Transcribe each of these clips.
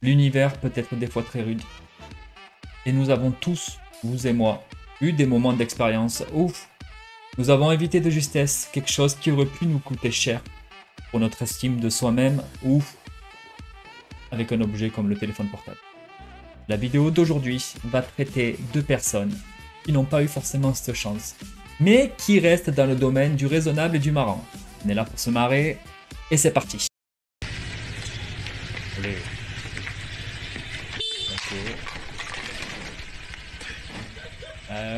L'univers peut être des fois très rude. Et nous avons tous, vous et moi, eu des moments d'expérience ouf. Nous avons évité de justesse quelque chose qui aurait pu nous coûter cher pour notre estime de soi-même ou avec un objet comme le téléphone portable. La vidéo d'aujourd'hui va traiter de personnes qui n'ont pas eu forcément cette chance, mais qui restent dans le domaine du raisonnable et du marrant. On est là pour se marrer, et c'est parti. Allez. Ok.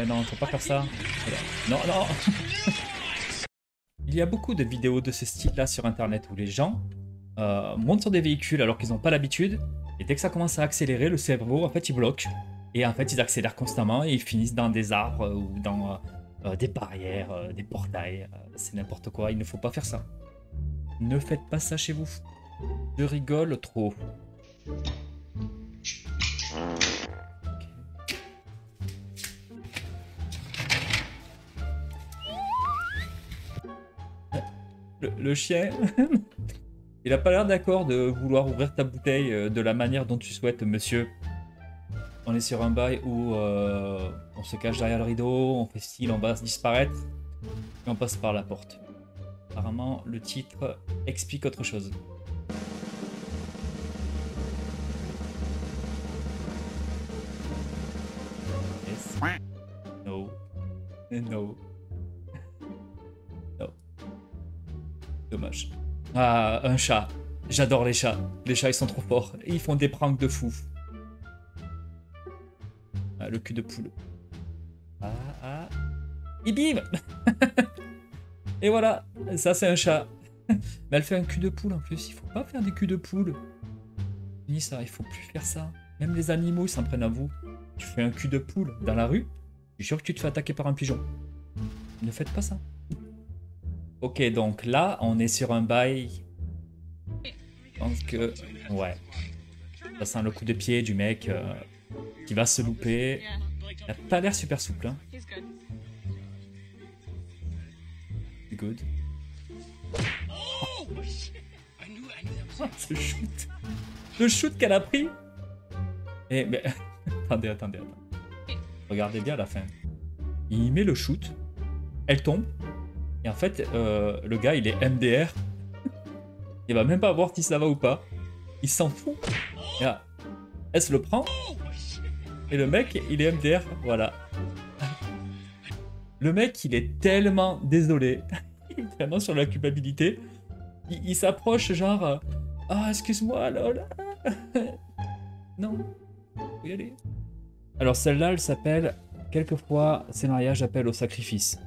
Non, faut pas faire ça. Non, non. Il y a beaucoup de vidéos de ce style-là sur internet où les gens montent sur des véhicules alors qu'ils n'ont pas l'habitude, et dès que ça commence à accélérer, le cerveau, en fait, il bloque. Et en fait, ils accélèrent constamment et ils finissent dans des arbres ou dans des barrières, des portails. C'est n'importe quoi, il ne faut pas faire ça. Ne faites pas ça chez vous. Je rigole trop. Le chien, il a pas l'air d'accord de vouloir ouvrir ta bouteille de la manière dont tu souhaites, monsieur. On est sur un bail où on se cache derrière le rideau, on fait style, on va disparaître, et on passe par la porte. Apparemment, le titre explique autre chose. Yes. No. No. No. Dommage. Ah, un chat. J'adore les chats. Les chats, ils sont trop forts. Ils font des pranks de fou. Ah, le cul de poule. Ah, ah. Il bim. Et voilà. Ça, c'est un chat. Mais elle fait un cul de poule en plus. Il faut pas faire des culs de poule. Ni ça, il faut plus faire ça. Même les animaux, ils s'en prennent à vous. Tu fais un cul de poule dans la rue, je suis sûr que tu te fais attaquer par un pigeon. Ne faites pas ça. Ok, donc là, on est sur un bail. Je pense que... Ouais. Ça sent le coup de pied du mec qui va se louper. Il a pas l'air super souple. Hein. Good. Oh, ce shoot. Le shoot qu'elle a pris. Eh, mais... attendez. Regardez bien la fin. Il met le shoot. Elle tombe. Et en fait, le gars, il est MDR. Il va même pas voir si ça va ou pas. Il s'en fout. Et là, elle se le prend. Et le mec, il est MDR. Voilà. Le mec, il est tellement désolé. Il est vraiment sur la culpabilité. Il s'approche genre... Ah, excuse-moi, lol. Non. Faut y aller. Alors celle-là, elle s'appelle... Quelquefois, ces mariages appellent au sacrifice.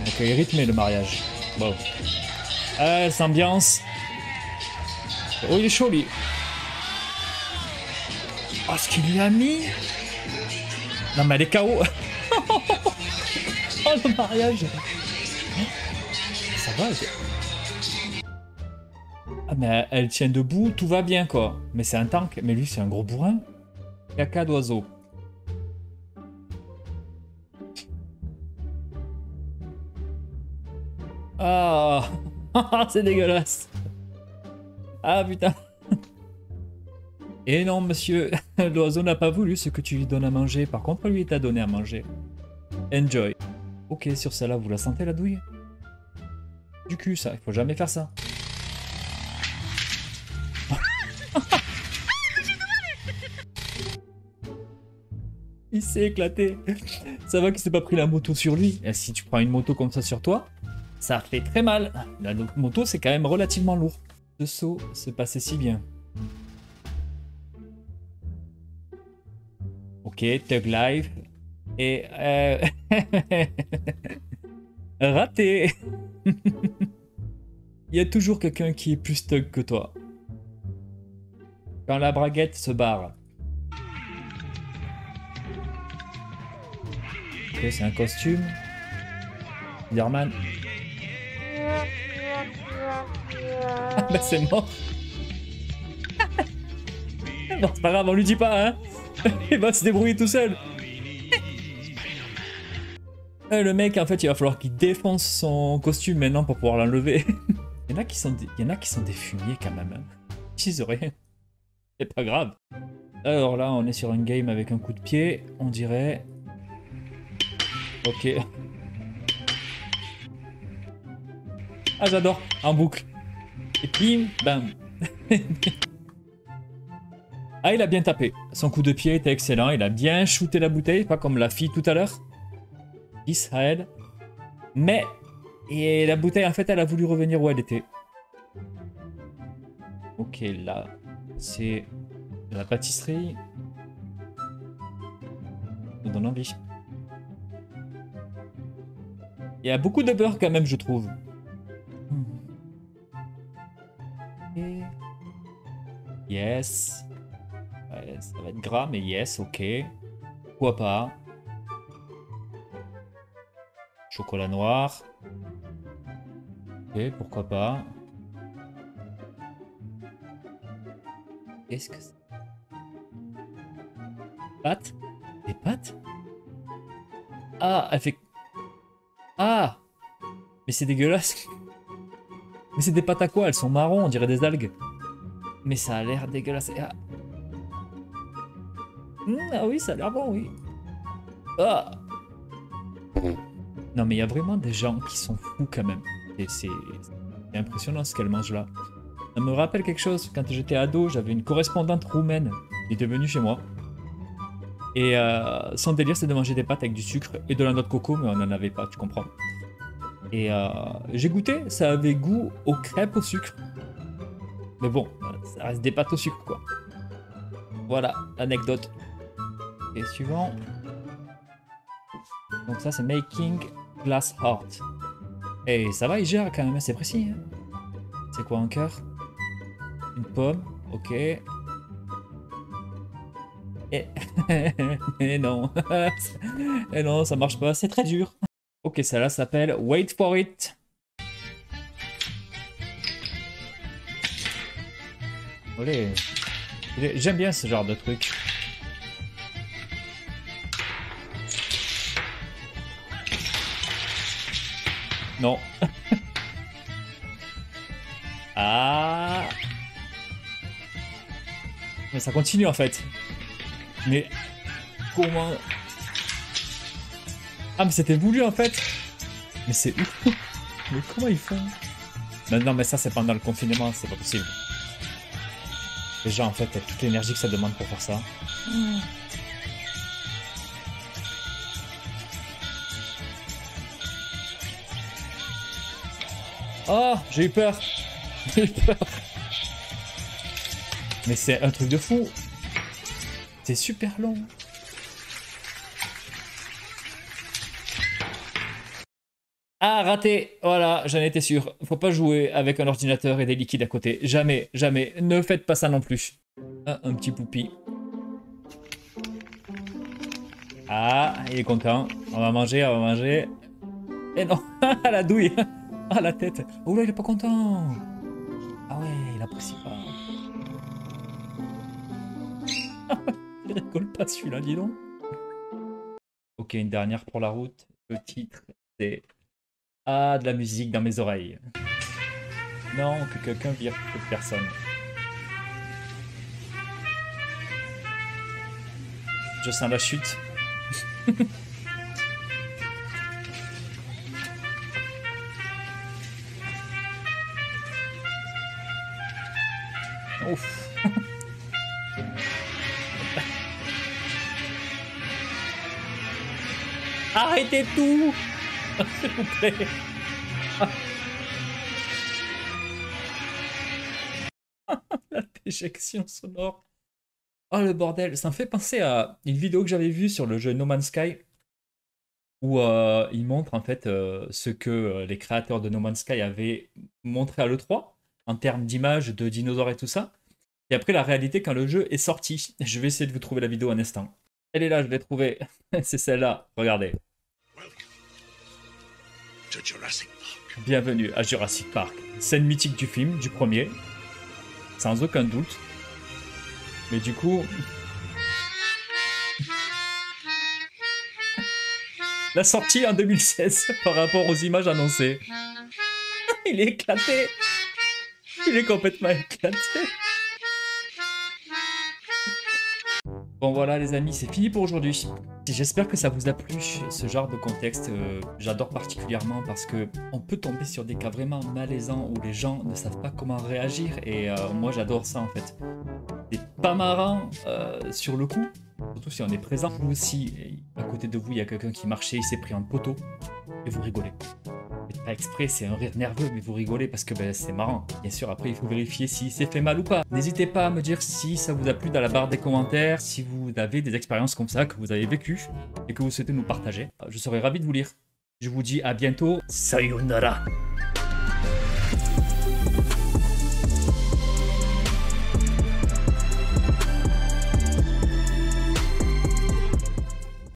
Donc il est rythmé le mariage. Bon. Ah, cette ambiance. Oh, il est chaud, lui. Oh, ce qu'il lui a mis. Non, mais elle est KO. Oh, le mariage. Ça va, Ah, mais elle tient debout, tout va bien, quoi. Mais c'est un tank. Mais lui, c'est un gros bourrin. Caca d'oiseau. Ah, c'est dégueulasse. Ah, putain. Et non, monsieur, l'oiseau n'a pas voulu ce que tu lui donnes à manger. Par contre, lui, il t'a donné à manger. Enjoy. Ok, sur celle-là, vous la sentez, la douille? Du cul, ça. Il faut jamais faire ça. Il s'est éclaté. Ça va qu'il s'est pas pris la moto sur lui. Et si tu prends une moto comme ça sur toi, ça fait très mal. La moto, c'est quand même relativement lourd. Ce saut se passait si bien. Ok, Thug Life. Et... raté. Il y a toujours quelqu'un qui est plus thug que toi. Quand la braguette se barre. Ok, c'est un costume. Spider-Man. Ah bah c'est mort. Bon, c'est pas grave, on lui dit pas, hein. Il va se débrouiller tout seul. Le mec, en fait, il va falloir qu'il défonce son costume maintenant pour pouvoir l'enlever. Il y en a qui sont des fumiers quand même. Hein. Ils disent rien. C'est pas grave. Alors là, on est sur un game avec un coup de pied. On dirait... Ok. Ah, j'adore. En boucle. Et bim, bam. Ah, il a bien tapé. Son coup de pied était excellent. Il a bien shooté la bouteille, pas comme la fille tout à l'heure. Israël. Mais... Et la bouteille, en fait, elle a voulu revenir où elle était. Ok, là, c'est de la pâtisserie. Ça me donne envie. Il y a beaucoup de beurre quand même, je trouve. Okay. Yes. Ouais, ça va être gras, mais yes, ok. Pourquoi pas. Chocolat noir. Ok, pourquoi pas. Qu'est-ce que c'est? Pâtes? Des pâtes? Ah, elle fait... Ah! Mais c'est dégueulasse. Mais c'est des pâtes à quoi? Elles sont marron, on dirait des algues. Mais ça a l'air dégueulasse. Ah, ah oui, ça a l'air bon, oui. Ah! Non mais il y a vraiment des gens qui sont fous quand même. Et c'est impressionnant ce qu'elle mange là. Ça me rappelle quelque chose. Quand j'étais ado, j'avais une correspondante roumaine qui était venue chez moi. Et son délire, c'est de manger des pâtes avec du sucre et de la noix de coco, mais on n'en avait pas, tu comprends. Et j'ai goûté, ça avait goût aux crêpes au sucre. Mais bon, ça reste des pâtes au sucre, quoi. Voilà, l'anecdote. Et suivant. Donc ça, c'est Making Glass Heart. Et ça va, il gère quand même assez précis. Hein. C'est quoi un cœur? Une pomme, ok. Et non. Et non, ça marche pas, c'est très dur. Ok, celle-là s'appelle Wait for It. Olé. J'aime bien ce genre de truc. Non. Ah. Mais ça continue en fait. Mais comment... Ah mais c'était voulu en fait. Mais c'est ouf. Mais comment ils font? Non mais ça c'est pendant le confinement, c'est pas possible. Déjà en fait, il y a toute l'énergie que ça demande pour faire ça. Oh, j'ai eu peur. J'ai eu peur. Mais c'est un truc de fou. C'est super long. Ah, raté. Voilà, j'en étais sûr. Faut pas jouer avec un ordinateur et des liquides à côté. Jamais, jamais. Ne faites pas ça non plus. Ah, un petit poupi. Ah, il est content. On va manger, on va manger. Et non, la douille. Ah, la tête. Oh là, il est pas content. Ah ouais, il apprécie pas. Il rigole pas celui-là, dis donc. Ok, une dernière pour la route. Le titre, c'est... Ah, de la musique dans mes oreilles. Non, que quelqu'un vire cette personne. Je sens la chute. Ouf. Arrêtez tout. S'il vous plaît. La déjection sonore. Oh le bordel, ça me fait penser à une vidéo que j'avais vue sur le jeu No Man's Sky où il montre en fait ce que les créateurs de No Man's Sky avaient montré à l'E3 en termes d'images, de dinosaures et tout ça. Et après la réalité quand le jeu est sorti. Je vais essayer de vous trouver la vidéo un instant. Elle est là, je l'ai trouvée. C'est celle-là, regardez. Bienvenue à Jurassic Park. Scène mythique du film, du premier. Sans aucun doute. Mais du coup... La sortie en 2016 par rapport aux images annoncées. Il est éclaté. Il est complètement éclaté. Bon voilà les amis, c'est fini pour aujourd'hui. J'espère que ça vous a plu, ce genre de contexte. J'adore particulièrement parce que on peut tomber sur des cas vraiment malaisants où les gens ne savent pas comment réagir. Et moi j'adore ça en fait. C'est pas marrant sur le coup, surtout si on est présent. Vous aussi, à côté de vous, il y a quelqu'un qui marchait, il s'est pris un poteau et vous rigolez. C'est pas exprès, c'est un rire nerveux, mais vous rigolez parce que ben, c'est marrant. Bien sûr, après, il faut vérifier si c'est fait mal ou pas. N'hésitez pas à me dire si ça vous a plu dans la barre des commentaires, si vous avez des expériences comme ça que vous avez vécues et que vous souhaitez nous partager. Je serai ravi de vous lire. Je vous dis à bientôt. Sayonara.